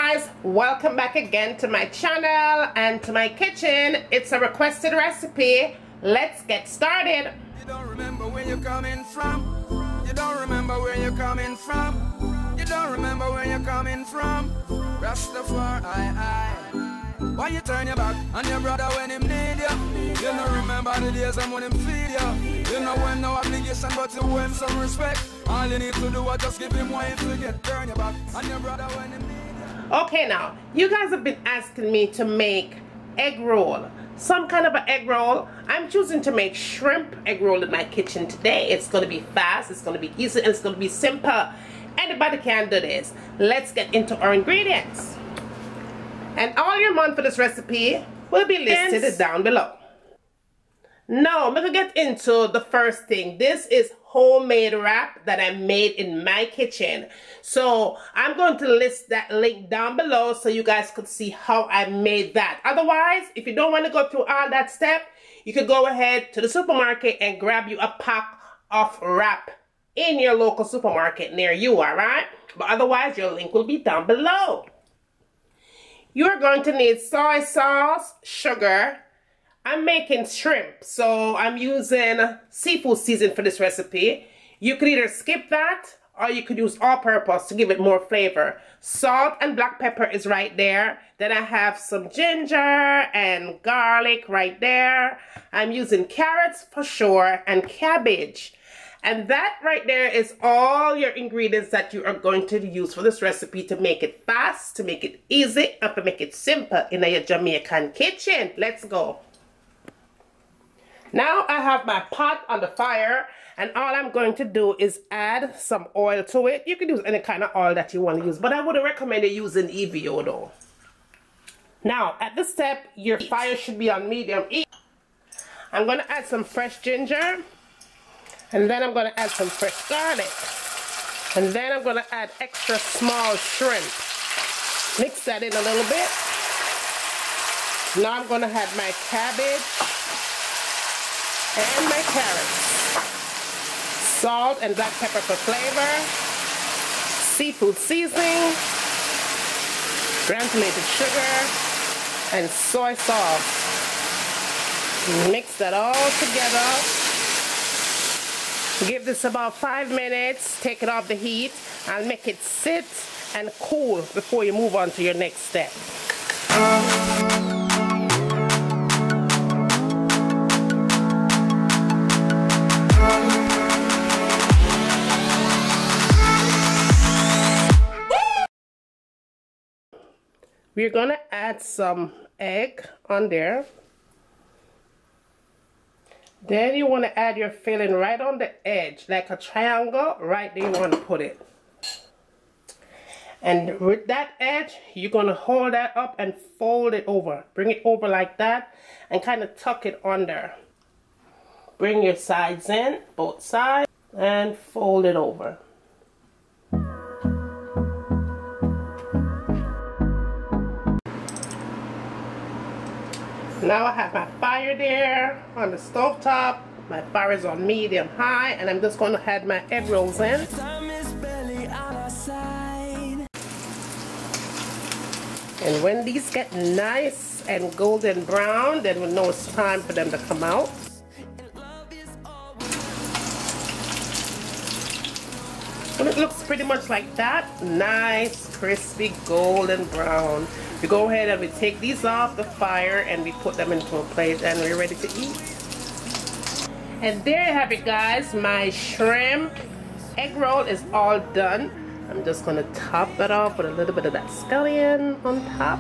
guys, welcome back again to my channel and to my kitchen. It's a requested recipe. Let's get started. You don't remember where you're coming from. You don't remember where you're coming from. You don't remember where you're coming from. Rastafari, why you turn your back on your brother when him need you? You don't remember the days when him feed you. You know when no obligation but you owe him some respect. All you need to do is just give him what you forget. Turn your back on your brother when him need you. Okay, now you guys have been asking me to make egg roll, some kind of an egg roll. I'm choosing to make shrimp egg roll in my kitchen today. It's going to be fast, it's going to be easy, and it's going to be simple. Anybody can do this. Let's get into our ingredients. And all your amount for this recipe will be listed down below. Now, I'm going to get into the first thing. This is homemade wrap that I made in my kitchen. So I'm going to list that link down below so you guys could see how I made that. Otherwise, if you don't want to go through all that step, you could go ahead to the supermarket and grab you a pack of wrap in your local supermarket near you, alright? But otherwise, your link will be down below. You're going to need soy sauce, sugar. I'm making shrimp, so I'm using seafood seasoning for this recipe. You could either skip that or you could use all-purpose to give it more flavor. Salt and black pepper is right there. Then I have some ginger and garlic right there. I'm using carrots for sure and cabbage. And that right there is all your ingredients that you are going to use for this recipe to make it fast, to make it easy, and to make it simple in your Jamaican kitchen. Let's go. Now I have my pot on the fire, and all I'm going to do is add some oil to it. You can use any kind of oil that you want to use, but I would recommend you using EVO though. Now at this step, your fire should be on medium heat. I'm going to add some fresh ginger. And then I'm going to add some fresh garlic. And then I'm going to add extra small shrimp. Mix that in a little bit. Now I'm going to add my cabbage and my carrots. Salt and black pepper for flavor. Seafood seasoning. Granulated sugar. And soy sauce. Mix that all together. Give this about 5 minutes, take it off the heat, and make it sit and cool before you move on to your next step. We're going to add some egg on there. Then you want to add your filling right on the edge, like a triangle, right there you want to put it. And with that edge, you're going to hold that up and fold it over. Bring it over like that and kind of tuck it under. Bring your sides in, both sides, and fold it over. Now I have my fire there on the stove top. My fire is on medium high, and I'm just going to add my egg rolls in. And when these get nice and golden brown, then we'll know it's time for them to come out. And it looks pretty much like that. Nice, crispy, golden brown. We go ahead and we take these off the fire and we put them into a plate and we're ready to eat. And there you have it, guys. My shrimp egg roll is all done. I'm just going to top that off with a little bit of that scallion on top.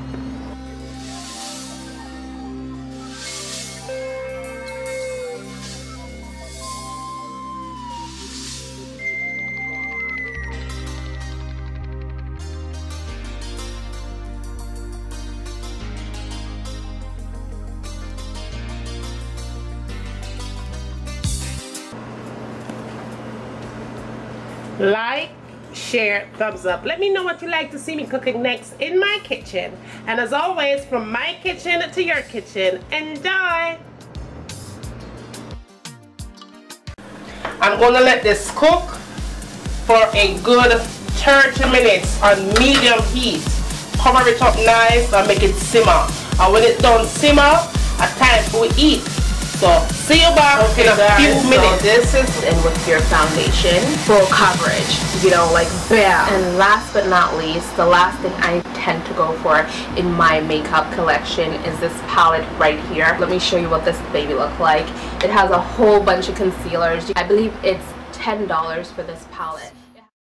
Like, share, thumbs up. Let me know what you like to see me cooking next in my kitchen. And as always, from my kitchen to your kitchen, enjoy! I'm going to let this cook for a good 30 minutes on medium heat. cover it up nice and make it simmer. And when it's done simmer, a time for we eat. So see you back in a few minutes. So this is in with your foundation, full coverage, you know, like bam. And last but not least, the last thing I tend to go for in my makeup collection is this palette right here. Let me show you what this baby looks like. It has a whole bunch of concealers. I believe it's $10 for this palette.